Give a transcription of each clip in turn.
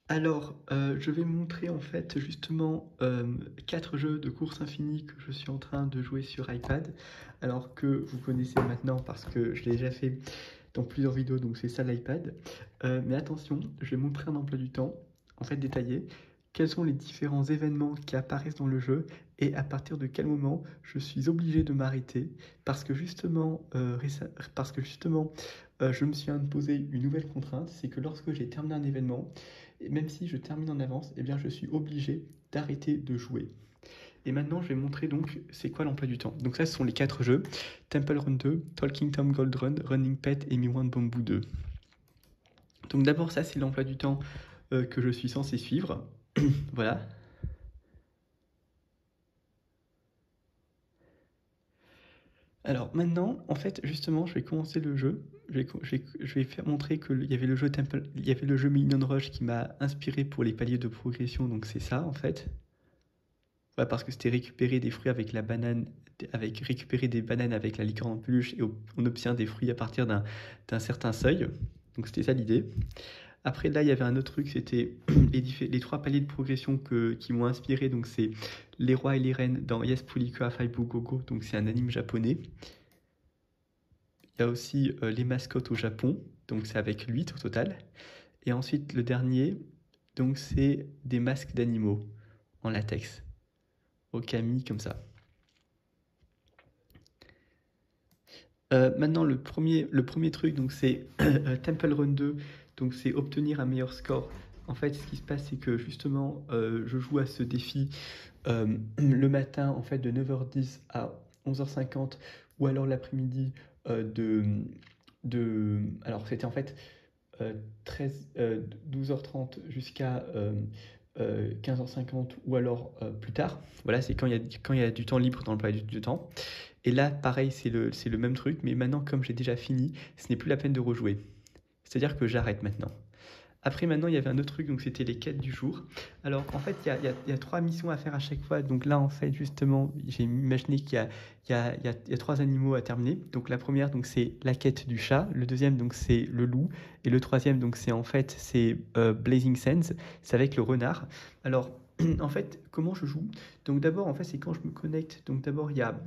Alors, je vais montrer en fait justement 4 jeux de course infinie que je suis en train de jouer sur iPad, alors que vous connaissez maintenant parce que je l'ai déjà fait dans plusieurs vidéos, donc c'est ça l'iPad. Mais attention, je vais montrer un emploi du temps, en fait détaillé, quels sont les différents événements qui apparaissent dans le jeu et à partir de quel moment je suis obligé de m'arrêter parce que justement, je me suis imposé une nouvelle contrainte, c'est que lorsque j'ai terminé un événement, et même si je termine en avance, eh bien je suis obligé d'arrêter de jouer. Et maintenant, je vais montrer donc c'est quoi l'emploi du temps. Donc ça, ce sont les 4 jeux. Temple Run 2, Talking Tom Gold Run, Running Pet et Miwan Bamboo 2. Donc d'abord, ça, c'est l'emploi du temps que je suis censé suivre. Voilà. Alors maintenant, en fait, justement, je vais commencer le jeu. Je vais faire montrer qu'il y avait le jeu Temple, il y avait le jeu Minion Rush qui m'a inspiré pour les paliers de progression. Donc c'est ça, en fait. Ouais, parce que c'était récupérer des fruits avec la banane, avec récupérer des bananes avec la licorne en peluche et on obtient des fruits à partir d'un certain seuil. Donc c'était ça l'idée. Après là, il y avait un autre truc, c'était les 3 paliers de progression qui m'ont inspiré. Donc c'est les rois et les reines dans Yes Pulika Faibu Gogo. Donc c'est un anime japonais. Il y a aussi les mascottes au Japon. Donc c'est avec 8 au total. Et ensuite le dernier, donc c'est des masques d'animaux en latex. Okami comme ça. Maintenant, le premier truc, donc c'est Temple Run 2, donc c'est obtenir un meilleur score. En fait, ce qui se passe, c'est que justement, je joue à ce défi le matin, en fait, de 9h10 à 11h50, ou alors l'après-midi alors, c'était en fait 12h30 jusqu'à 15h50, ou alors plus tard. Voilà, c'est quand il y a du temps libre dans le palais du temps. Et là, pareil, c'est le même truc, mais maintenant, comme j'ai déjà fini, ce n'est plus la peine de rejouer. C'est-à-dire que j'arrête maintenant. Après, maintenant, il y avait un autre truc, donc c'était les quêtes du jour. Alors, en fait, il y a 3 missions à faire à chaque fois. Donc là, en fait, justement, j'ai imaginé qu'il y a 3 animaux à terminer. Donc la première, donc c'est la quête du chat. Le deuxième, donc c'est le loup. Et le troisième, donc c'est Blazing Sands. C'est avec le renard. Alors, en fait, comment je joue? Donc d'abord, en fait, c'est quand je me connecte. Donc d'abord, il y a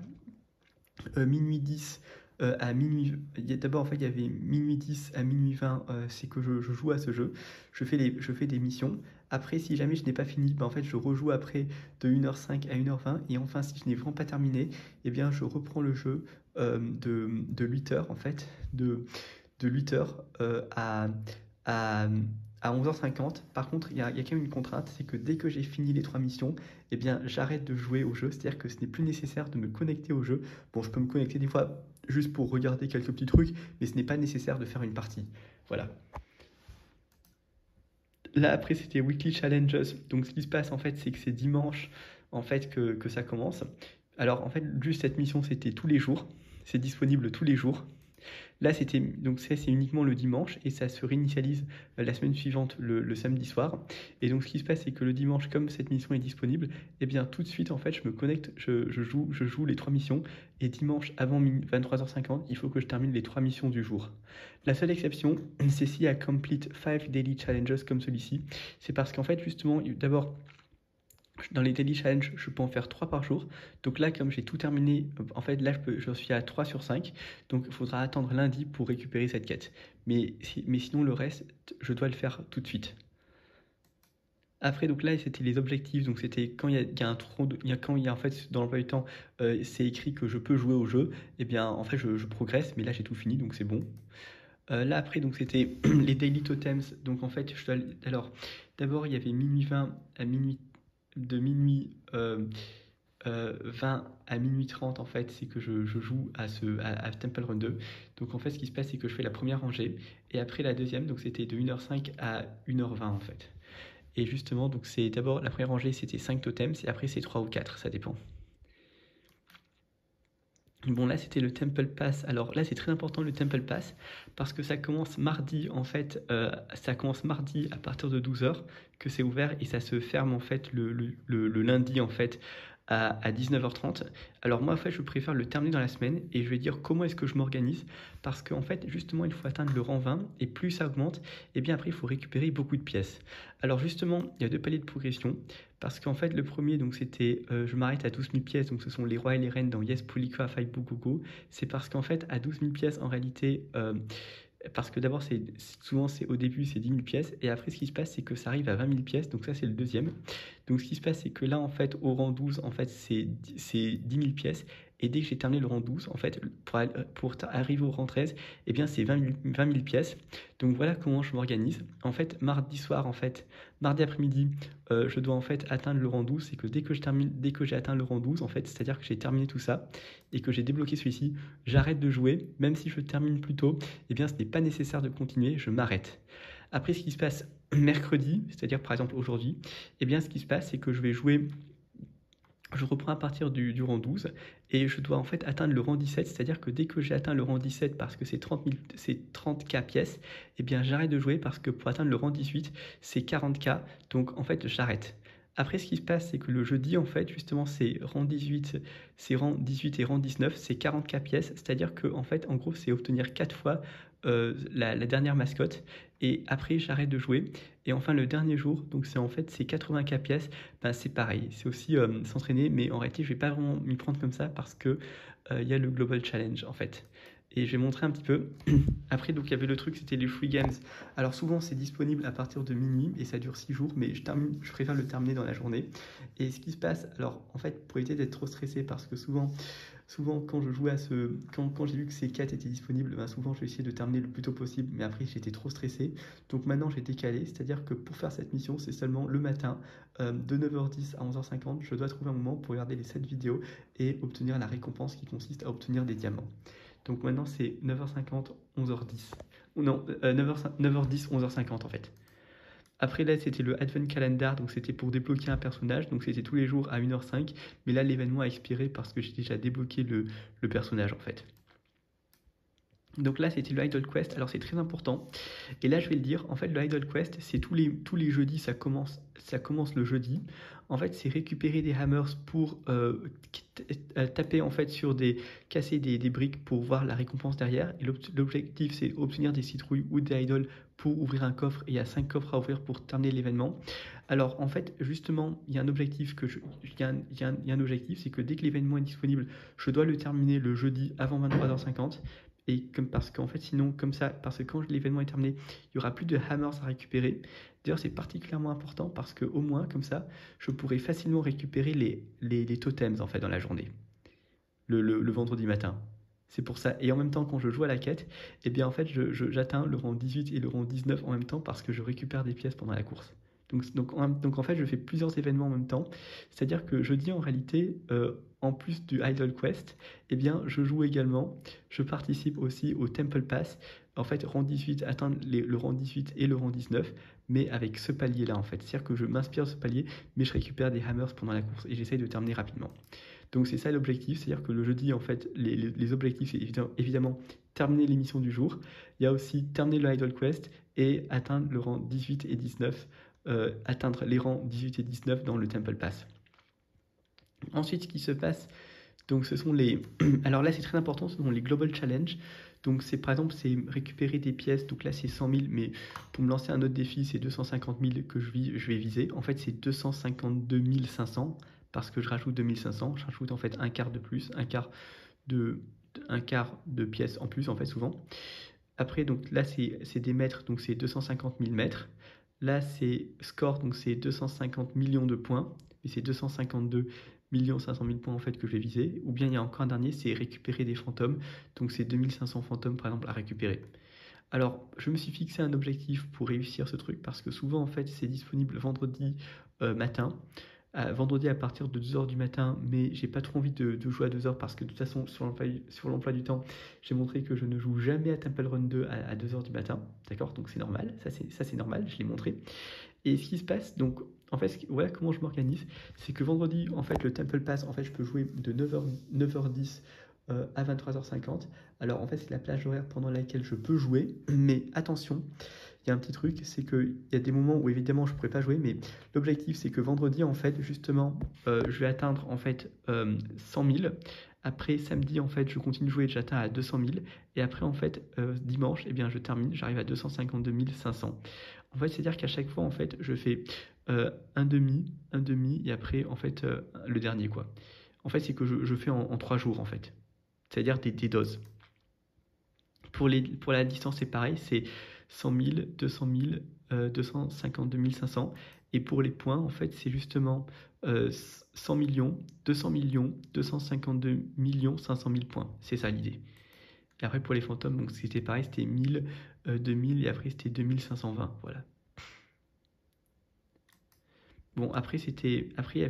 minuit 10 à minuit. D'abord, en fait, il y avait minuit 10 à minuit 20, c'est que je joue à ce jeu. Je fais des missions. Après, si jamais je n'ai pas fini, ben, en fait, je rejoue après de 1h05 à 1h20. Et enfin, si je n'ai vraiment pas terminé, eh bien, je reprends le jeu de 8h, en fait, de 8h à, à 11h50. Par contre, il y a quand même une contrainte, c'est que dès que j'ai fini les 3 missions, eh bien, j'arrête de jouer au jeu. C'est-à-dire que ce n'est plus nécessaire de me connecter au jeu. Bon, je peux me connecter des fois juste pour regarder quelques petits trucs, mais ce n'est pas nécessaire de faire une partie. Voilà. Là, après, c'était Weekly Challenges. Donc, ce qui se passe, en fait, c'est que c'est dimanche, en fait, que ça commence. Alors, en fait, juste cette mission, c'était tous les jours. C'est disponible tous les jours. Là, c'était donc ça, c'est uniquement le dimanche et ça se réinitialise la semaine suivante, le samedi soir. Et donc, ce qui se passe, c'est que le dimanche, comme cette mission est disponible, eh bien, tout de suite, en fait, je me connecte, je joue les 3 missions. Et dimanche, avant 23h50, il faut que je termine les 3 missions du jour. La seule exception, c'est s'il y a complete 5 daily challenges comme celui-ci. C'est parce qu'en fait, justement, d'abord, dans les daily challenges, je peux en faire 3 par jour. Donc là, comme j'ai tout terminé, en fait, là, je suis à 3 sur 5. Donc il faudra attendre lundi pour récupérer cette quête. Mais sinon, le reste, je dois le faire tout de suite. Après, donc là, c'était les objectifs. Donc c'était quand il y a un trou, quand il y a en fait dans l'emploi du temps, c'est écrit que je peux jouer au jeu. Eh bien, en fait, je progresse, mais là, j'ai tout fini, donc c'est bon. Là, après, donc c'était les daily totems. Donc en fait, alors, d'abord, il y avait minuit 20 à minuit de minuit 20 à minuit 30, en fait, c'est que je joue à Temple Run 2. Donc en fait, ce qui se passe, c'est que je fais la première rangée et après la deuxième, donc c'était de 1h05 à 1h20 en fait. Et justement, donc c'est d'abord la première rangée, c'était 5 totems et après c'est 3 ou 4, ça dépend. Bon, là, c'était le Temple Pass. Alors là, c'est très important le Temple Pass parce que ça commence mardi, en fait. Ça commence mardi à partir de 12h que c'est ouvert et ça se ferme, en fait, le lundi, en fait, à 19h30. Alors moi, en fait, je préfère le terminer dans la semaine et je vais dire comment est-ce que je m'organise parce qu'en fait, justement, il faut atteindre le rang 20 et plus ça augmente, et bien après, il faut récupérer beaucoup de pièces. Alors justement, il y a 2 paliers de progression parce qu'en fait, le premier, donc c'était je m'arrête à 12 000 pièces, donc ce sont les rois et les reines dans Yes, Polycraft, Fight, Go, Go, Go. C'est parce qu'en fait, à 12 000 pièces, en réalité, parce que d'abord, souvent, au début, c'est 10 000 pièces. Et après, ce qui se passe, c'est que ça arrive à 20 000 pièces. Donc ça, c'est le deuxième. Donc ce qui se passe, c'est que là, en fait, au rang 12, en fait, c'est 10 000 pièces. Et dès que j'ai terminé le rang 12, en fait, pour arriver au rang 13, eh bien, c'est 20 000 pièces. Donc voilà comment je m'organise. En fait, mardi soir, en fait, mardi après-midi, je dois en fait atteindre le rang 12. C'est que dès que j'ai atteint le rang 12, en fait, c'est-à-dire que j'ai terminé tout ça et que j'ai débloqué celui-ci, j'arrête de jouer. Même si je termine plus tôt, eh bien, ce n'est pas nécessaire de continuer, je m'arrête. Après, ce qui se passe mercredi, c'est-à-dire par exemple aujourd'hui, eh bien, ce qui se passe, c'est que je vais jouer. Je reprends à partir du rang 12 et je dois en fait atteindre le rang 17, c'est-à-dire que dès que j'ai atteint le rang 17 parce que c'est 30K pièces, eh bien j'arrête de jouer parce que pour atteindre le rang 18, c'est 40K, donc en fait j'arrête. Après, ce qui se passe, c'est que le jeudi, en fait, justement, c'est rang 18 et rang 19, c'est 40K pièces, c'est-à-dire que, en fait, en gros, c'est obtenir 4 fois la dernière mascotte, et après, j'arrête de jouer. Et enfin, le dernier jour, donc c'est 80K pièces, ben, c'est pareil, c'est aussi s'entraîner, mais en réalité, je vais pas vraiment m'y prendre comme ça parce que il y a le Global Challenge, en fait. Et je vais montrer un petit peu. Après, donc il y avait le truc, c'était les free games. Alors souvent, c'est disponible à partir de minuit et ça dure 6 jours, mais je préfère le terminer dans la journée. Et ce qui se passe, alors en fait, pour éviter d'être trop stressé, parce que souvent quand je jouais quand j'ai vu que ces 4 étaient disponibles, ben souvent je vais essayer de terminer le plus tôt possible, mais après j'étais trop stressé. Donc maintenant j'ai décalé, c'est-à-dire que pour faire cette mission, c'est seulement le matin, de 9h10 à 11h50, je dois trouver un moment pour regarder les 7 vidéos et obtenir la récompense qui consiste à obtenir des diamants. Donc maintenant c'est 9h50, 11h10. Ou non, 9h10, 11h50 en fait. Après là c'était le Advent Calendar, donc c'était pour débloquer un personnage, donc c'était tous les jours à 1h05, mais là l'événement a expiré parce que j'ai déjà débloqué le personnage en fait. Donc là c'était le Idol Quest, alors c'est très important, et là je vais le dire, en fait le Idol Quest c'est tous les jeudis, ça commence le jeudi. En fait c'est récupérer des hammers pour taper en fait casser des briques pour voir la récompense derrière, et l'objectif c'est obtenir des citrouilles ou des idoles pour ouvrir un coffre, et il y a 5 coffres à ouvrir pour terminer l'événement. Alors en fait justement il y a un objectif c'est que dès que l'événement est disponible, je dois le terminer le jeudi avant 23h50. Et parce qu'en fait, sinon, comme ça, parce que quand l'événement est terminé, il n'y aura plus de hammers à récupérer. D'ailleurs, c'est particulièrement important parce qu'au moins, comme ça, je pourrai facilement récupérer les totems en fait dans la journée, le vendredi matin. C'est pour ça. Et en même temps, quand je joue à la quête, eh bien en fait, j'atteins le rang 18 et le rang 19 en même temps parce que je récupère des pièces pendant la course. Donc en fait, je fais plusieurs événements en même temps. C'est-à-dire que jeudi, en réalité, en plus du Idol Quest, eh bien, je joue également, je participe aussi au Temple Pass. En fait, rang 18, atteindre le rang 18 et le rang 19, mais avec ce palier-là, en fait. C'est-à-dire que je m'inspire de ce palier, mais je récupère des hammers pendant la course et j'essaye de terminer rapidement. Donc c'est ça l'objectif, c'est-à-dire que le jeudi, en fait, les objectifs, c'est évidemment terminer l'émission du jour. Il y a aussi terminer le Idol Quest et atteindre le rang 18 et 19, atteindre les rangs 18 et 19 dans le Temple Pass. Ensuite, ce qui se passe, donc ce sont les... Alors là, c'est très important, ce sont les Global Challenge. Donc c'est par exemple, c'est récupérer des pièces, donc là c'est 100 000, mais pour me lancer un autre défi, c'est 250 000 que je vais viser. En fait, c'est 252 500 parce que je rajoute 2500, je rajoute en fait un quart de plus, un quart de pièces en plus en fait souvent. Après, donc là c'est des mètres, donc c'est 250 000 mètres. Là c'est score, donc c'est 250 millions de points, et c'est 252 500 000 points en fait que je vais viser. Ou bien il y a encore un dernier, c'est récupérer des fantômes, donc c'est 2500 fantômes par exemple à récupérer. Alors je me suis fixé un objectif pour réussir ce truc parce que souvent en fait c'est disponible vendredi matin. Vendredi à partir de 2h du matin, mais j'ai pas trop envie de jouer à 2h parce que de toute façon sur l'emploi du temps, j'ai montré que je ne joue jamais à Temple Run 2 à 2h du matin, d'accord? Donc c'est normal, ça c'est normal, je l'ai montré. Et ce qui se passe, donc en fait, voilà comment je m'organise, c'est que vendredi, en fait, le Temple Pass, en fait, je peux jouer de 9h10 à 23h50. Alors en fait, c'est la plage horaire pendant laquelle je peux jouer, mais attention, il y a un petit truc, c'est qu'il y a des moments où évidemment je ne pourrais pas jouer, mais l'objectif c'est que vendredi, en fait, justement, je vais atteindre en fait 100 000. Après samedi, en fait, je continue de jouer, j'atteins à 200 000. Et après, en fait, dimanche, eh bien, je termine, j'arrive à 252 500. En fait, c'est-à-dire qu'à chaque fois, en fait, je fais un demi, et après, en fait, le dernier, quoi. En fait, c'est que je fais en 3 jours, en fait. C'est-à-dire des doses. Pour la distance, c'est pareil, c'est 100 000, 200 000, 252 500. Et pour les points, en fait, c'est justement 100 millions, 200 millions, 252 millions, 500 000 points. C'est ça l'idée. Et après, pour les fantômes, donc c'était pareil, c'était 1000, 2000, et après, c'était 2520. Voilà. Bon, après, il y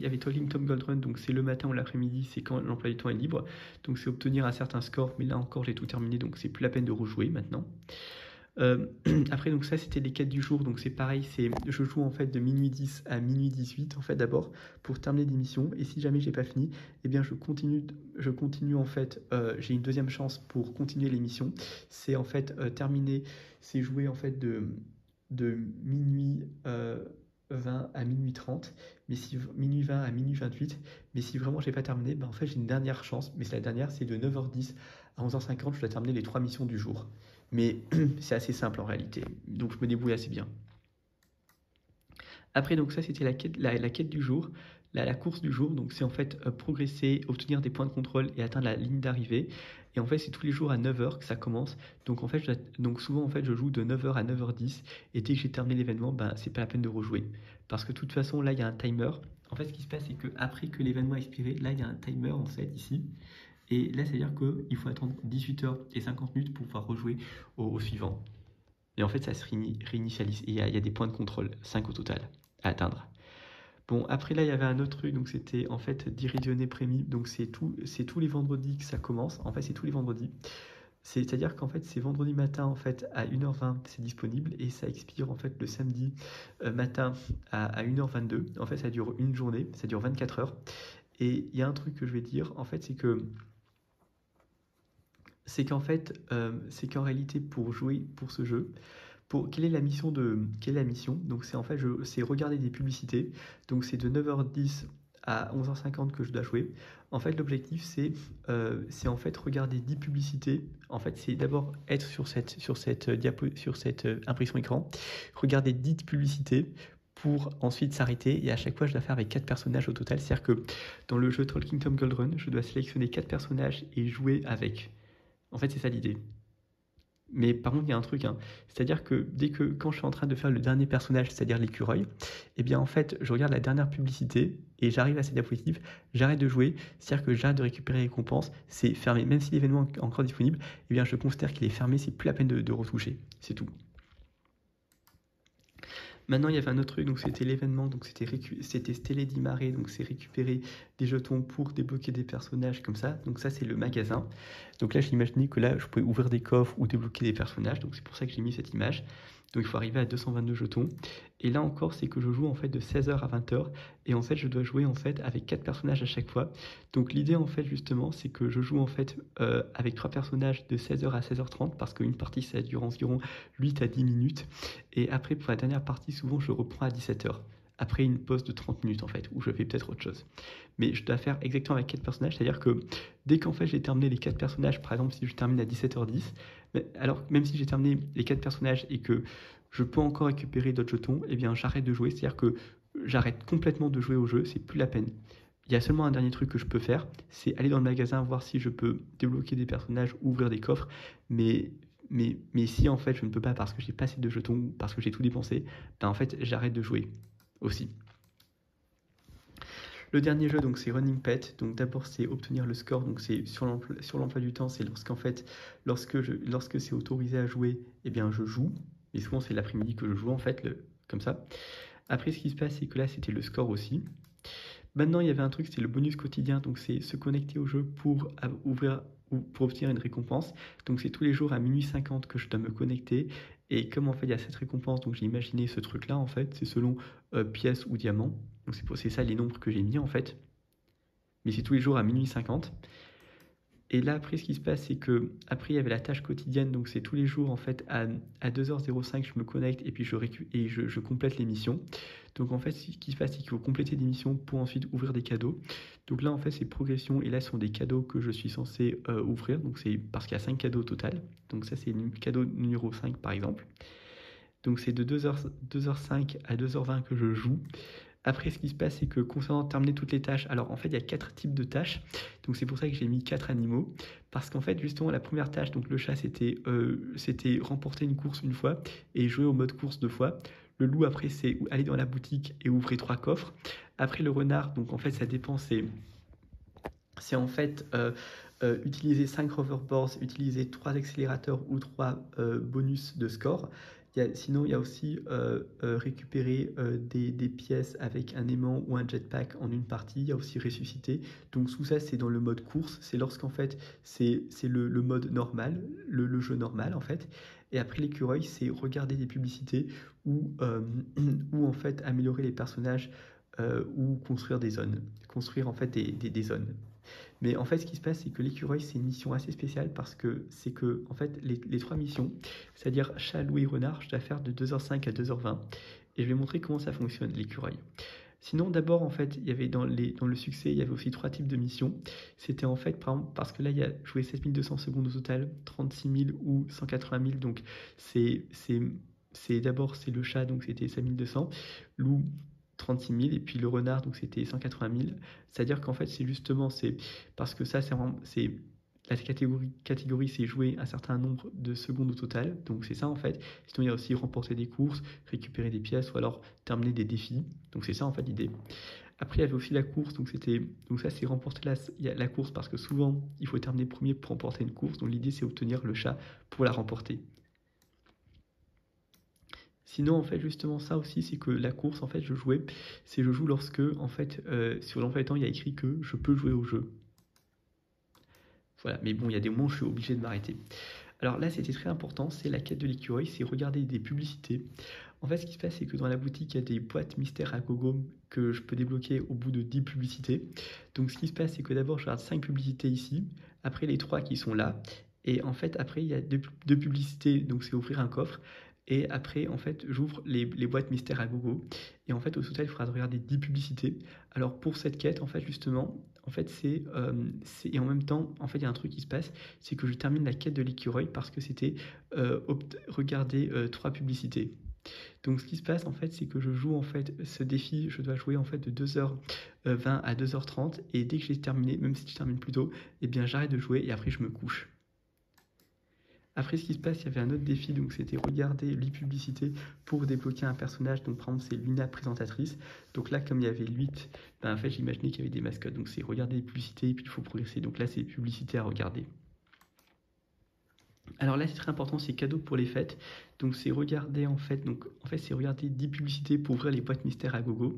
avait Talking Tom Gold Run, donc c'est le matin ou l'après-midi, c'est quand l'emploi du temps est libre. Donc c'est obtenir un certain score, mais là encore, j'ai tout terminé, donc c'est plus la peine de rejouer maintenant. Après, donc ça, c'était les quêtes du jour, donc c'est pareil, je joue en fait de minuit 10 à minuit 18, en fait, d'abord, pour terminer des missions, et si jamais j'ai pas fini, eh bien, je continue en fait, j'ai une deuxième chance pour continuer les missions, c'est en fait c'est jouer en fait de minuit 20 à minuit 30, minuit 20 à minuit 28, mais si vraiment j'ai pas terminé, ben en fait j'ai une dernière chance, mais c'est la dernière, c'est de 9h10 à 11h50, je dois terminer les 3 missions du jour. Mais c'est assez simple en réalité, donc je me débrouille assez bien. Après, donc ça c'était la quête du jour, la course du jour, donc c'est en fait progresser, obtenir des points de contrôle et atteindre la ligne d'arrivée. Et en fait c'est tous les jours à 9h que ça commence, donc en fait souvent en fait je joue de 9h à 9h10, et dès que j'ai terminé l'événement, ben c'est pas la peine de rejouer. Parce que de toute façon là il y a un timer, en fait ce qui se passe c'est que après que l'événement a expiré, là il y a un timer en fait ici. Et là, c'est-à-dire qu'il faut attendre 18h50 pour pouvoir rejouer au suivant. Et en fait, ça se réinitialise. Et il y a des points de contrôle, 5 au total, à atteindre. Bon, après là, il y avait un autre truc, donc c'était en fait d'Iridione Prémie. Donc c'est tous les vendredis que ça commence. En fait, c'est tous les vendredis. C'est-à-dire qu'en fait, c'est vendredi matin en fait à 1h20, c'est disponible. Et ça expire en fait le samedi matin à 1h22. En fait, ça dure une journée, ça dure 24 heures. Et il y a un truc que je vais dire, en fait, c'est qu'en réalité, pour jouer pour ce jeu, quelle est la mission Donc c'est en fait, c'est regarder des publicités. Donc c'est de 9h10 à 11h50 que je dois jouer. En fait, l'objectif, c'est en fait regarder 10 publicités. En fait, c'est d'abord être sur cette impression écran, regarder 10 publicités pour ensuite s'arrêter. Et à chaque fois, je dois faire avec 4 personnages au total. C'est-à-dire que dans le jeu Talking Tom Gold Run, je dois sélectionner 4 personnages et jouer avec. En fait, c'est ça l'idée. Mais par contre, il y a un truc, hein. C'est-à-dire que quand je suis en train de faire le dernier personnage, c'est-à-dire l'écureuil, eh bien en fait, je regarde la dernière publicité et j'arrive à cette diapositive, j'arrête de jouer, c'est-à-dire que j'arrête de récupérer les récompenses, c'est fermé. Même si l'événement est encore disponible, eh bien je considère qu'il est fermé, c'est plus la peine de retoucher, c'est tout. Maintenant, il y avait un autre truc, donc c'était l'événement, donc c'était Stélé di Mare, donc c'est récupérer des jetons pour débloquer des personnages comme ça. Donc ça, c'est le magasin. Donc là, j'ai imaginé que là, je pouvais ouvrir des coffres ou débloquer des personnages, donc c'est pour ça que j'ai mis cette image. Donc il faut arriver à 222 jetons. Et là encore, c'est que je joue en fait de 16h à 20h. Et en fait, je dois jouer en fait avec 4 personnages à chaque fois. Donc l'idée en fait justement, c'est que je joue en fait avec 3 personnages de 16h à 16h30 parce qu'une partie ça dure environ 8 à 10 minutes. Et après, pour la dernière partie, souvent je reprends à 17h. Après une pause de 30 minutes en fait, où je fais peut-être autre chose. Mais je dois faire exactement avec 4 personnages, c'est-à-dire que dès qu'en fait j'ai terminé les 4 personnages, par exemple si je termine à 17h10, alors même si j'ai terminé les 4 personnages et que je peux encore récupérer d'autres jetons, eh bien j'arrête de jouer, c'est-à-dire que j'arrête complètement de jouer au jeu, c'est plus la peine. Il y a seulement un dernier truc que je peux faire, c'est aller dans le magasin voir si je peux débloquer des personnages, ouvrir des coffres, mais si en fait je ne peux pas parce que j'ai pas assez de jetons, parce que j'ai tout dépensé, ben en fait j'arrête de jouer aussi. Le dernier jeu, donc c'est Running Pet. Donc d'abord c'est obtenir le score. Donc c'est sur l'emploi du temps, c'est lorsque c'est autorisé à jouer, eh bien je joue. Et souvent c'est l'après-midi que je joue en fait, comme ça. Après ce qui se passe, c'est que là c'était le score aussi. Maintenant il y avait un truc, c'est le bonus quotidien. Donc c'est se connecter au jeu pour ouvrir ou pour obtenir une récompense. Donc c'est tous les jours à minuit 50 que je dois me connecter. Et comme en fait il y a cette récompense, donc j'ai imaginé ce truc là en fait, c'est selon pièce ou diamant. Donc c'est ça les nombres que j'ai mis en fait. Mais c'est tous les jours à minuit 50. Et là, après, ce qui se passe, c'est que après il y avait la tâche quotidienne, donc c'est tous les jours, en fait, à 2h05, je me connecte et puis je complète les missions. Donc, en fait, ce qui se passe, c'est qu'il faut compléter des missions pour ensuite ouvrir des cadeaux. Donc là, en fait, c'est progression, et là, ce sont des cadeaux que je suis censé ouvrir, donc c'est parce qu'il y a 5 cadeaux au total. Donc ça, c'est le cadeau numéro 5, par exemple. Donc c'est de 2h05 à 2h20 que je joue. Après, ce qui se passe, c'est que concernant terminer toutes les tâches, alors en fait, il y a 4 types de tâches. Donc c'est pour ça que j'ai mis 4 animaux. Parce qu'en fait, justement, la première tâche, donc le chat, c'était remporter une course une fois et jouer au mode course 2 fois. Le loup, après, c'est aller dans la boutique et ouvrir 3 coffres. Après, le renard, donc en fait, ça dépend, c'est en fait utiliser 5 hoverboards, utiliser 3 accélérateurs ou 3 bonus de score. Sinon, il y a aussi récupérer des pièces avec un aimant ou un jetpack en une partie. Il y a aussi ressusciter. Donc tout ça, c'est dans le mode course. C'est lorsqu'en fait, c'est le mode normal, le jeu normal en fait. Et après l'écureuil, c'est regarder des publicités ou en fait améliorer les personnages ou construire des zones. Construire en fait des zones. Mais en fait, ce qui se passe, c'est que l'écureuil, c'est une mission assez spéciale parce que c'est que, en fait, les 3 missions, c'est-à-dire chat, loup et renard, je dois faire de 2h05 à 2h20. Et je vais montrer comment ça fonctionne, l'écureuil. Sinon, d'abord, en fait, il y avait dans le succès, il y avait aussi 3 types de missions. C'était en fait, par exemple, parce que là, il y a joué 7200 secondes au total, 36 000 ou 180 000. Donc, d'abord, c'est le chat, donc c'était 5200. Loup, 36 000, et puis le renard, donc c'était 180 000. C'est-à-dire qu'en fait, c'est parce que ça, c'est la catégorie, c'est jouer un certain nombre de secondes au total, donc c'est ça en fait. Sinon, il y a aussi remporter des courses, récupérer des pièces ou alors terminer des défis. Donc c'est ça en fait l'idée. Après, il y avait aussi la course, donc ça c'est remporter la course parce que souvent il faut terminer premier pour remporter une course. Donc l'idée c'est obtenir le chat pour la remporter. Sinon, en fait, justement, ça aussi, c'est que la course, en fait, je joue lorsque, en fait, sur l'emploi du temps, il y a écrit que je peux jouer au jeu. Voilà, mais bon, il y a des moments où je suis obligé de m'arrêter. Alors là, c'était très important, c'est la quête de l'écureuil, c'est regarder des publicités. En fait, ce qui se passe, c'est que dans la boutique, il y a des boîtes mystères à gogo que je peux débloquer au bout de 10 publicités. Donc, ce qui se passe, c'est que d'abord, je regarde 5 publicités ici, après les 3 qui sont là, et en fait, après, il y a 2 publicités, donc c'est ouvrir un coffre. Et après, en fait, j'ouvre les boîtes mystères à gogo. Et en fait, au total, il faudra regarder 10 publicités. Alors, pour cette quête, en fait, justement, en fait, et en même temps, en fait, il y a un truc qui se passe, c'est que je termine la quête de l'écureuil parce que c'était regarder 3 publicités. Donc, ce qui se passe, en fait, c'est que je joue, en fait, ce défi, je dois jouer, en fait, de 2h20 à 2h30. Et dès que j'ai terminé, même si je termine plus tôt, eh bien, j'arrête de jouer et après, je me couche. Après, ce qui se passe, il y avait un autre défi, donc c'était regarder les publicités pour débloquer un personnage. Donc, par exemple, c'est Luna présentatrice. Donc là, comme il y avait 8, en fait, j'imaginais qu'il y avait des mascottes. Donc, c'est regarder les publicités et puis il faut progresser. Donc là, c'est publicité à regarder. Alors là, c'est très important, c'est cadeau pour les fêtes. Donc c'est regarder c'est regarder 10 publicités pour ouvrir les boîtes mystères à gogo.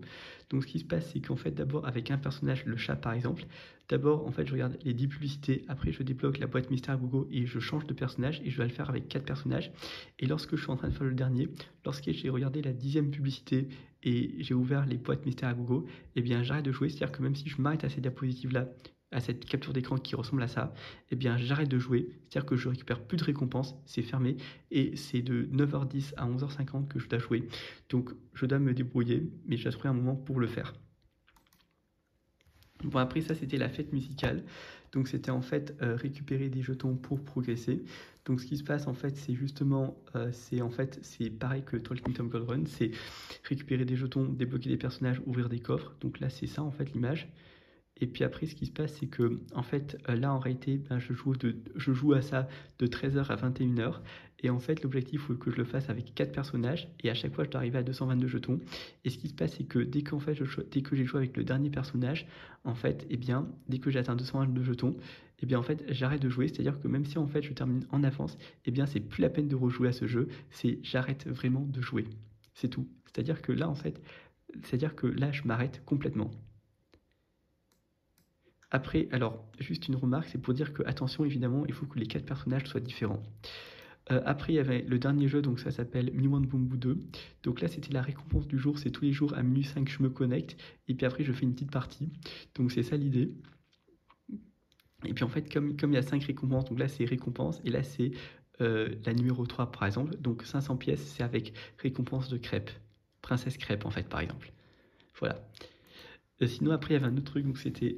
Donc ce qui se passe, c'est qu'en fait, d'abord avec un personnage, le chat par exemple, d'abord en fait, je regarde les 10 publicités, après je débloque la boîte mystère à gogo et je change de personnage et je dois le faire avec 4 personnages. Et lorsque je suis en train de faire le dernier, lorsque j'ai regardé la 10e publicité et j'ai ouvert les boîtes mystères à gogo, eh bien j'arrête de jouer, c'est-à-dire que même si je m'arrête à ces diapositives-là, à cette capture d'écran qui ressemble à ça, eh bien j'arrête de jouer, c'est-à-dire que je récupère plus de récompenses, c'est fermé, et c'est de 9h10 à 11h50 que je dois jouer. Donc je dois me débrouiller, mais je dois trouver un moment pour le faire. Bon, après ça, c'était la fête musicale. Donc c'était en fait récupérer des jetons pour progresser. Donc ce qui se passe en fait, c'est justement, c'est pareil que Troll Kingdom Gold Run, c'est récupérer des jetons, débloquer des personnages, ouvrir des coffres. Donc là, c'est ça en fait l'image. Et puis après, ce qui se passe, c'est que, en fait, là, en réalité, je joue à ça de 13h à 21h. Et en fait, l'objectif, il faut que je le fasse avec 4 personnages. Et à chaque fois, je dois arriver à 222 jetons. Et ce qui se passe, c'est que dès que j'ai joué avec le dernier personnage, en fait, eh bien, dès que j'ai atteint 222 jetons, eh bien, en fait, j'arrête de jouer. C'est-à-dire que même si, en fait, je termine en avance, eh bien, c'est plus la peine de rejouer à ce jeu. J'arrête vraiment de jouer. C'est tout. C'est-à-dire que là, je m'arrête complètement. Après, alors, juste une remarque, c'est pour dire que, attention, évidemment, il faut que les 4 personnages soient différents. Après, il y avait le dernier jeu, donc ça s'appelle Miwan Bumbu 2. Donc là, c'était la récompense du jour, c'est tous les jours à minuit 5, je me connecte, et puis après, je fais une petite partie. Donc c'est ça l'idée. Et puis en fait, comme il y a 5 récompenses, donc là c'est récompense, et là c'est la numéro 3 par exemple. Donc 500 pièces, c'est avec récompense de crêpe. Princesse crêpe en fait, par exemple. Voilà. Sinon après il y avait un autre truc, donc c'était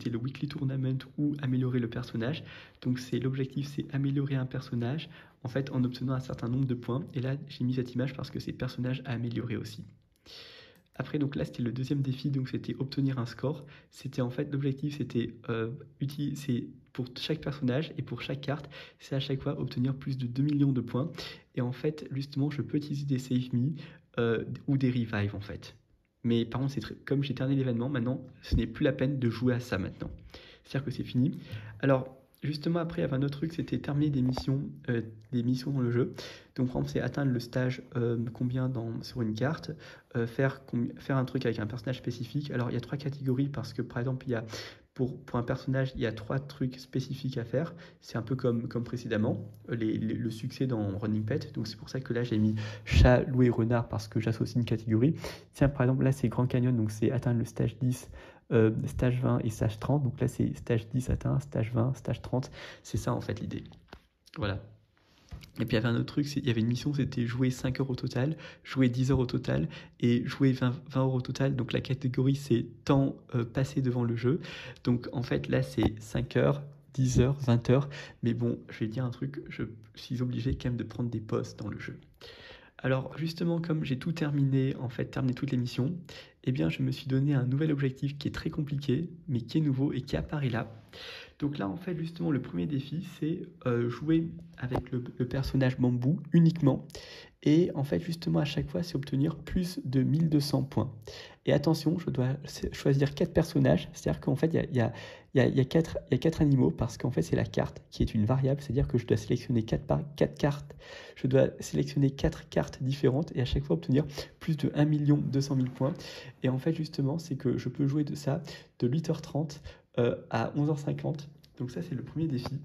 le weekly tournament ou améliorer le personnage. Donc l'objectif c'est améliorer un personnage en fait en obtenant un certain nombre de points. Et là j'ai mis cette image parce que c'est personnage à améliorer aussi. Après, donc là, c'était le deuxième défi, donc c'était obtenir un score. C'était en fait, l'objectif, c'était utiliser pour chaque personnage et pour chaque carte, c'est à chaque fois obtenir plus de 2 millions de points. Et en fait, justement, je peux utiliser des save me ou des revives en fait. Mais par contre, comme j'ai terminé l'événement, maintenant, ce n'est plus la peine de jouer à ça maintenant. C'est-à-dire que c'est fini. Alors, justement, après, il y avait un autre truc, c'était terminer des missions dans le jeu. Donc, par exemple, c'est atteindre le stage combien sur une carte, faire un truc avec un personnage spécifique. Alors, il y a 3 catégories parce que, par exemple, pour un personnage, il y a 3 trucs spécifiques à faire. C'est un peu comme précédemment, le succès dans Running Pet. Donc, c'est pour ça que là, j'ai mis chat, loup et renard parce que j'associe une catégorie. Tiens, par exemple, là, c'est Grand Canyon, donc c'est atteindre le stage 10. Stage 20 et stage 30, donc là c'est stage 10 atteint, stage 20, stage 30, c'est ça en fait l'idée. Voilà. Et puis il y avait un autre truc, il y avait une mission, c'était jouer 5 heures au total, jouer 10 heures au total et jouer 20 heures au total. Donc la catégorie c'est temps passé devant le jeu. Donc en fait là c'est 5 heures, 10 heures, 20 heures. Mais bon, je vais dire un truc, je suis obligé quand même de prendre des pauses dans le jeu. Alors justement, comme j'ai tout terminé, en fait, terminé toutes les missions, eh bien je me suis donné un nouvel objectif qui est très compliqué, mais qui est nouveau et qui apparaît là. Donc là, en fait, justement, le premier défi, c'est jouer avec le personnage bambou uniquement. Et en fait, justement, à chaque fois, c'est obtenir plus de 1200 points. Et attention, je dois choisir 4 personnages. C'est-à-dire qu'en fait, il y a 4 animaux parce qu'en fait, c'est la carte qui est une variable. C'est-à-dire que je dois sélectionner 4 cartes. Je dois sélectionner 4 cartes différentes et à chaque fois obtenir plus de 1 200 000 points. Et en fait, justement, c'est que je peux jouer de ça de 8h30 à 11h50. Donc ça, c'est le premier défi.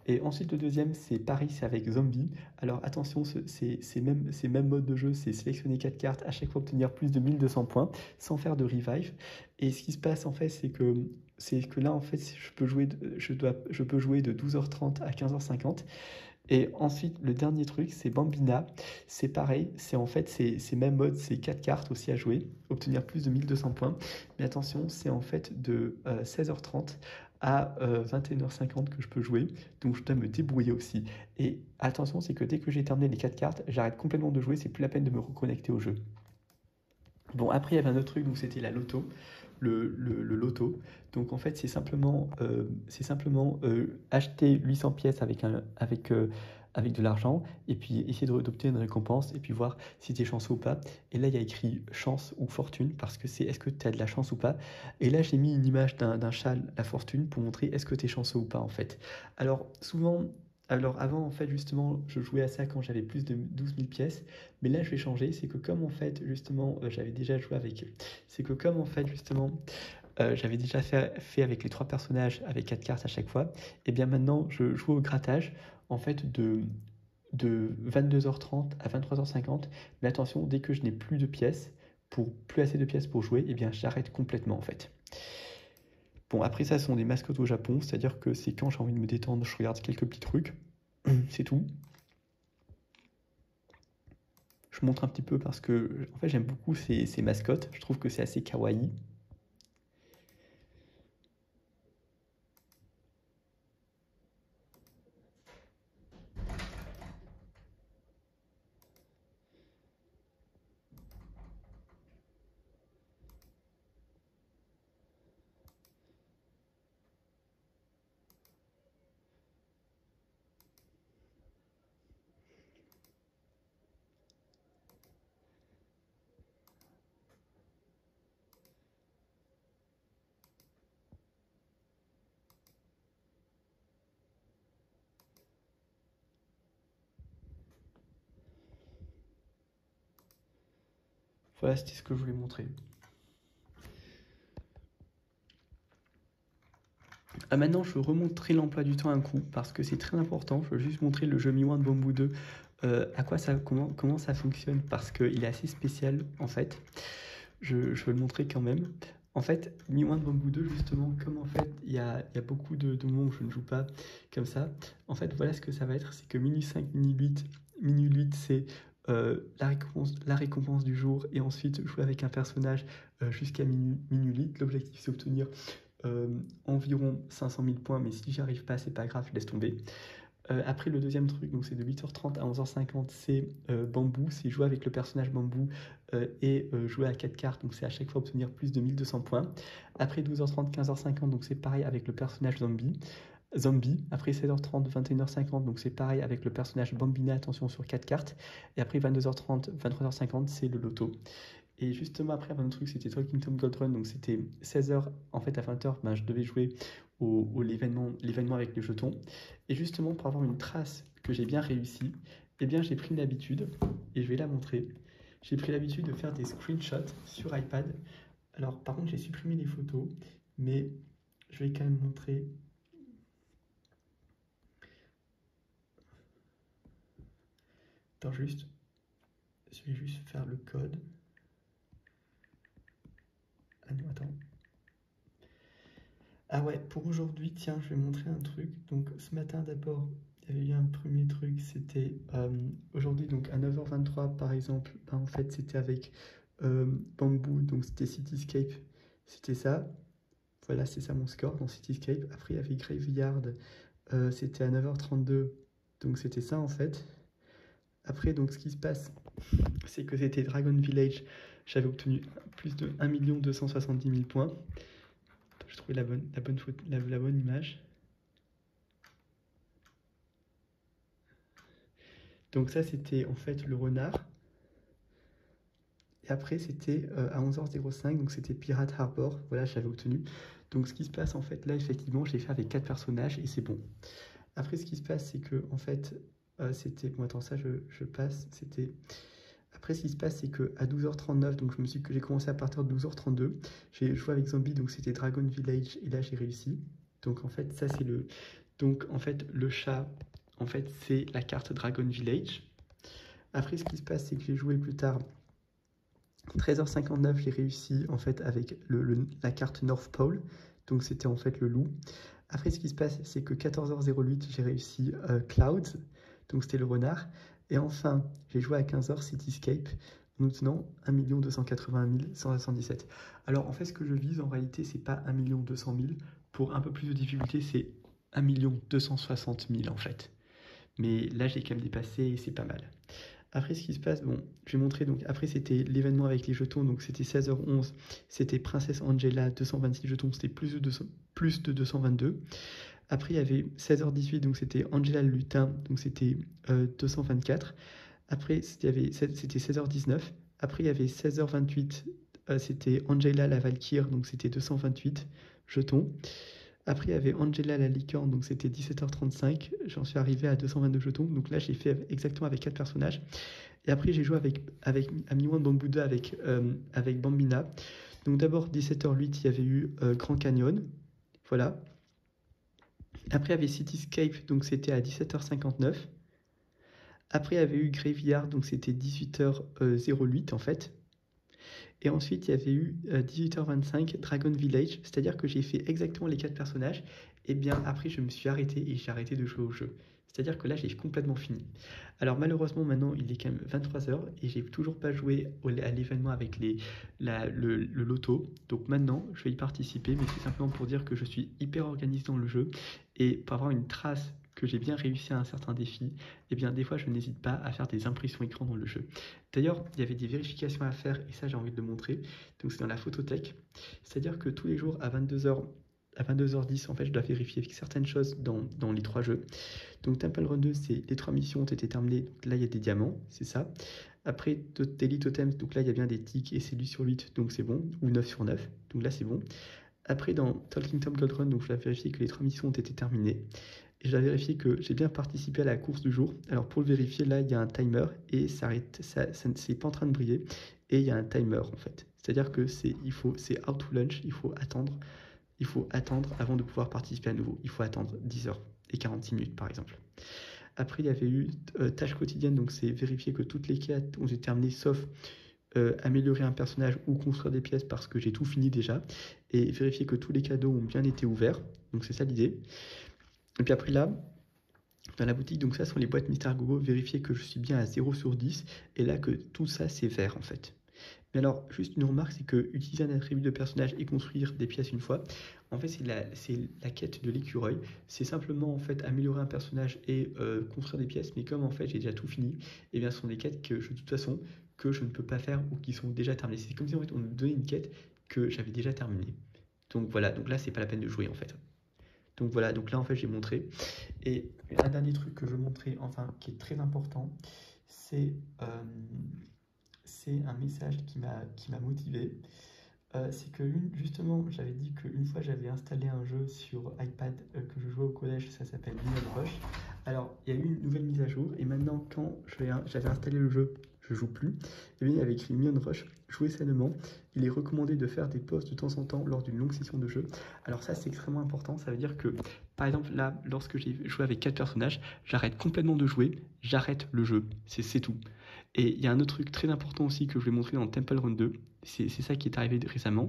Et ensuite, le deuxième, c'est pareil, c'est avec Zombie. Alors attention, c'est même mode de jeu, c'est sélectionner 4 cartes, à chaque fois obtenir plus de 1200 points, sans faire de revive. Et ce qui se passe, en fait, c'est que là, en fait, je peux jouer de 12h30 à 15h50. Et ensuite, le dernier truc, c'est Bambina. C'est pareil, c'est même mode, c'est 4 cartes aussi à jouer, obtenir plus de 1200 points. Mais attention, c'est en fait de 16h30 à 21h50 que je peux jouer. Donc je dois me débrouiller aussi. Et attention, c'est que dès que j'ai terminé les 4 cartes, j'arrête complètement de jouer, c'est plus la peine de me reconnecter au jeu. Bon, après, il y avait un autre truc, donc c'était la loto. Le loto. Donc en fait, c'est simplement acheter 800 pièces avec de l'argent et puis essayer d'obtenir une récompense et puis voir si tu es chanceux ou pas. Et là, il y a écrit chance ou fortune parce que c'est est-ce que tu as de la chance ou pas. Et là, j'ai mis une image d'un chat, la fortune, pour montrer est-ce que tu es chanceux ou pas en fait. Alors avant, en fait, justement, je jouais à ça quand j'avais plus de 12 000 pièces. Mais là, je vais changer. C'est que comme, en fait, justement, j'avais déjà joué avec... C'est que comme, en fait, justement, j'avais déjà fait avec les 3 personnages, avec 4 cartes à chaque fois, et bien maintenant, je joue au grattage, en fait, de 22h30 à 23h50. Mais attention, dès que je n'ai plus assez de pièces pour jouer, et bien j'arrête complètement, en fait. Bon, après ça, ce sont des mascottes au Japon, c'est-à-dire que c'est quand j'ai envie de me détendre, je regarde quelques petits trucs, c'est tout. Je montre un petit peu parce que, en fait, j'aime beaucoup ces mascottes, je trouve que c'est assez kawaii. Voilà, c'était ce que je voulais montrer. Maintenant, je veux remontrer l'emploi du temps un coup parce que c'est très important. Je veux juste montrer le jeu Mi-1 de Bamboo 2, comment ça fonctionne parce qu'il est assez spécial en fait. Je veux le montrer quand même. En fait, Mi-1 Bamboo 2, justement, comme en fait il y a beaucoup de moments où je ne joue pas comme ça, en fait voilà ce que ça va être, c'est que minuit 5, minuit 8 c'est la récompense du jour, et ensuite jouer avec un personnage jusqu'à minuit 8. L'objectif c'est obtenir environ 500 000 points, mais si j'y arrive pas, c'est pas grave, je laisse tomber. Après le deuxième truc, donc c'est de 8h30 à 11h50, c'est Bambou, c'est jouer avec le personnage Bambou et jouer à 4 cartes, donc c'est à chaque fois obtenir plus de 1200 points. Après 12h30, 15h50, donc c'est pareil avec le personnage Zombie. Après 16h30, 21h50, donc c'est pareil avec le personnage Bambina, attention sur 4 cartes. Et après 22h30, 23h50, c'est le loto. Et justement après, un autre truc, c'était Talking Tom Gold Run, donc c'était 16h, en fait à 20h, ben, je devais jouer l'événement avec les jetons. Et justement, pour avoir une trace que j'ai bien réussi, eh bien j'ai pris l'habitude, et je vais la montrer, j'ai pris l'habitude de faire des screenshots sur iPad. Alors par contre, j'ai supprimé les photos, mais je vais quand même montrer. Attends, je vais juste faire le code. Ah non, attends. Ah ouais, pour aujourd'hui, tiens, je vais montrer un truc. Donc ce matin d'abord, il y avait eu un premier truc, c'était aujourd'hui, donc à 9h23 par exemple, ben, en fait c'était avec Bamboo, donc c'était Cityscape, c'était ça. Voilà, c'est ça mon score dans Cityscape. Après il y avait Graveyard, c'était à 9h32, donc c'était ça en fait. Après, donc ce qui se passe, c'est que c'était Dragon Village, j'avais obtenu plus de 1 270 000 points. Je trouvais la bonne image. Donc ça, c'était en fait le renard. Et après, c'était à 11h05, donc c'était Pirate Harbor. Voilà, j'avais obtenu. Donc ce qui se passe, en fait, là, effectivement, j'ai fait avec 4 personnages et c'est bon. Après, ce qui se passe, c'est que, en fait, c'était... Bon, attends, ça, je passe. C'était... Après, ce qui se passe, c'est qu'à 12h39, donc j'ai commencé à partir de 12h32, j'ai joué avec Zombie, donc c'était Dragon Village, et là, j'ai réussi. Donc, en fait, ça, c'est le... Donc, en fait, le chat, en fait, c'est la carte Dragon Village. Après, ce qui se passe, c'est que j'ai joué plus tard 13h59, j'ai réussi en fait avec la carte North Pole, donc c'était en fait le loup. Après, ce qui se passe, c'est que 14h08, j'ai réussi Clouds, donc c'était le renard. Et enfin, j'ai joué à 15h Cityscape, en obtenant 1 280 177. Alors en fait, ce que je vise en réalité, c'est pas 1 200 000. Pour un peu plus de difficulté, c'est 1 260 000 en fait. Mais là, j'ai quand même dépassé et c'est pas mal. Après, ce qui se passe, bon, je vais montrer, donc après c'était l'événement avec les jetons, donc c'était 16h11, c'était Princesse Angela, 226 jetons, c'était plus de 222. Après, il y avait 16h18, donc c'était Angela le lutin, donc c'était 224. Après, c'était 16h19. Après, il y avait 16h28, c'était Angela la Valkyre, donc c'était 228 jetons. Après, il y avait Angela la licorne, donc c'était 17h35. J'en suis arrivé à 222 jetons. Donc là, j'ai fait exactement avec 4 personnages. Et après, j'ai joué avec Mi-1 Bamboo 2 avec Bambina. Donc d'abord, 17h08, il y avait eu Grand Canyon. Voilà. Après, il y avait Cityscape, donc c'était à 17h59. Après, il y avait eu Graveyard, donc c'était 18h08 en fait. Et ensuite, il y avait eu 18h25 Dragon Village, c'est-à-dire que j'ai fait exactement les 4 personnages. Et bien après, je me suis arrêté et j'ai arrêté de jouer au jeu. C'est-à-dire que là, j'ai complètement fini. Alors malheureusement, maintenant, il est quand même 23h et j'ai toujours pas joué à l'événement avec le loto. Donc maintenant, je vais y participer, mais c'est simplement pour dire que je suis hyper organisé dans le jeu et pour avoir une trace que j'ai bien réussi à un certain défi, et bien des fois je n'hésite pas à faire des impressions écran dans le jeu. D'ailleurs, il y avait des vérifications à faire et ça j'ai envie de le montrer. Donc c'est dans la photothèque. C'est-à-dire que tous les jours à 22h10, en fait, je dois vérifier certaines choses dans les 3 jeux. Donc Temple Run 2, c'est les 3 missions ont été terminées. Donc là, il y a des diamants, c'est ça. Après, Daily Totems, donc là, il y a bien des tics et c'est 8 sur 8, donc c'est bon. Ou 9 sur 9, donc là, c'est bon. Après, dans Talking Tom Gold Run, donc je dois vérifier que les 3 missions ont été terminées. Et je dois vérifier que j'ai bien participé à la course du jour. Alors pour le vérifier, là, il y a un timer et ça c'est pas en train de briller. Et il y a un timer en fait. C'est-à-dire que c'est out to lunch, il faut attendre avant de pouvoir participer à nouveau. Il faut attendre 10h et 46 minutes par exemple. Après, il y avait eu tâches quotidiennes, donc c'est vérifier que toutes les quêtes ont été terminées sauf améliorer un personnage ou construire des pièces parce que j'ai tout fini déjà, et vérifier que tous les cadeaux ont bien été ouverts. Donc c'est ça l'idée. Et puis après là, dans la boutique, donc ça sont les boîtes Mister Gogo, vérifier que je suis bien à 0 sur 10, et là que tout ça c'est vert en fait. Mais alors, juste une remarque, c'est que utiliser un attribut de personnage et construire des pièces une fois, en fait, c'est la quête de l'écureuil. C'est simplement en fait améliorer un personnage et construire des pièces. Mais comme en fait j'ai déjà tout fini, et bien ce sont des quêtes que de toute façon que je ne peux pas faire ou qui sont déjà terminées. C'est comme si en fait on me donnait une quête que j'avais déjà terminée. Donc voilà, donc là c'est pas la peine de jouer en fait. Donc voilà, donc là en fait j'ai montré. Et un dernier truc que je veux montrer, enfin qui est très important, c'est un message qui m'a motivé. C'est que justement, j'avais dit qu'une fois j'avais installé un jeu sur iPad que je jouais au collège, ça s'appelle Minion Rush. Alors, il y a eu une nouvelle mise à jour, et maintenant, quand j'avais installé le jeu, je joue plus, et bien il y avait écrit Minion Rush, jouez sainement. Il est recommandé de faire des pauses de temps en temps lors d'une longue session de jeu. Alors ça, c'est extrêmement important, ça veut dire que, par exemple, là, lorsque j'ai joué avec 4 personnages, j'arrête complètement de jouer, j'arrête le jeu, c'est tout. Et il y a un autre truc très important aussi que je vais montrer dans Temple Run 2, c'est ça qui est arrivé récemment,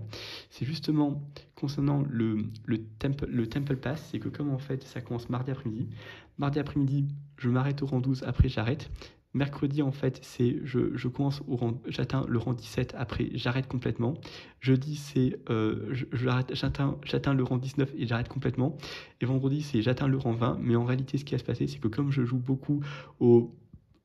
c'est justement concernant le Temple Pass, c'est que comme en fait ça commence mardi après-midi, je m'arrête au rang 12, après j'arrête. Mercredi en fait c'est je commence au rang, j'atteins le rang 17, après j'arrête complètement. Jeudi c'est j'atteins le rang 19 et j'arrête complètement. Et vendredi c'est j'atteins le rang 20, mais en réalité ce qui va se passer c'est que comme je joue beaucoup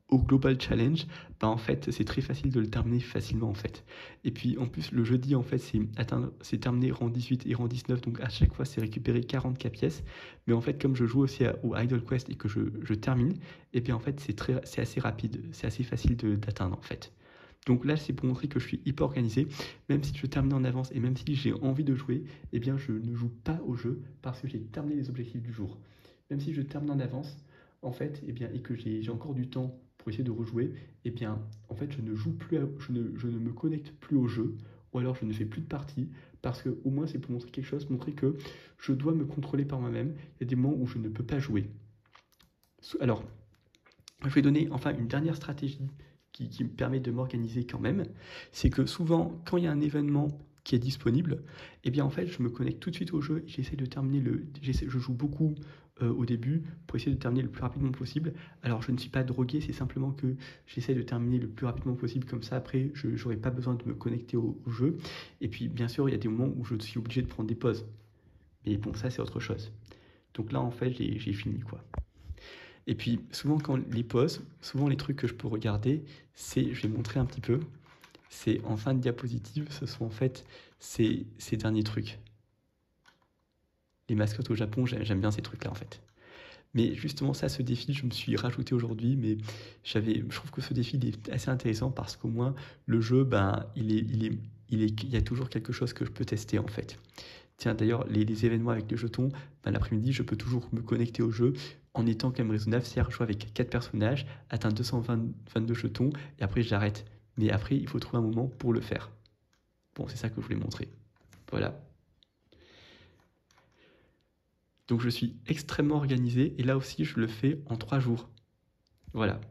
au Global Challenge, bah en fait c'est très facile de le terminer facilement en fait. Et puis en plus le jeudi en fait c'est terminé rang 18 et rang 19, donc à chaque fois c'est récupérer 44 pièces. Mais en fait comme je joue aussi au Idol Quest et que je termine, et bien en fait c'est assez rapide, c'est assez facile d'atteindre en fait. Donc là c'est pour montrer que je suis hyper organisé, même si je termine en avance et même si j'ai envie de jouer, et bien je ne joue pas au jeu parce que j'ai terminé les objectifs du jour. Même si je termine en avance, en fait, et bien, et que j'ai encore du temps pour essayer de rejouer, et bien, en fait, je ne joue plus, je ne me connecte plus au jeu, ou alors je ne fais plus de partie, parce que au moins c'est pour montrer quelque chose, montrer que je dois me contrôler par moi-même. Il y a des moments où je ne peux pas jouer. Alors, je vais donner enfin une dernière stratégie qui me permet de m'organiser quand même. C'est que souvent, quand il y a un événement qui est disponible, et bien en fait, je me connecte tout de suite au jeu et j'essaie de terminer je joue beaucoup au début pour essayer de terminer le plus rapidement possible. Alors, je ne suis pas drogué, c'est simplement que j'essaie de terminer le plus rapidement possible, comme ça, après, je n'aurai pas besoin de me connecter au jeu. Et puis, bien sûr, il y a des moments où je suis obligé de prendre des pauses. Mais bon, ça, c'est autre chose. Donc là, en fait, j'ai fini, quoi. Et puis, souvent, quand les pauses, souvent, les trucs que je peux regarder, je vais montrer un petit peu, c'est en fin de diapositive, ce sont en fait ces derniers trucs. Les mascottes au Japon, j'aime bien ces trucs-là, en fait. Mais justement, ça, ce défi, je me suis rajouté aujourd'hui, mais je trouve que ce défi est assez intéressant parce qu'au moins, le jeu, ben, il y a toujours quelque chose que je peux tester, en fait. Tiens, d'ailleurs, les événements avec les jetons, ben, l'après-midi, je peux toujours me connecter au jeu en étant quand même raisonnable, c'est-à-dire jouer avec 4 personnages, atteindre 222 jetons, et après j'arrête. Mais après, il faut trouver un moment pour le faire. Bon, c'est ça que je voulais montrer. Voilà. Donc je suis extrêmement organisé, et là aussi, je le fais en 3 jours. Voilà.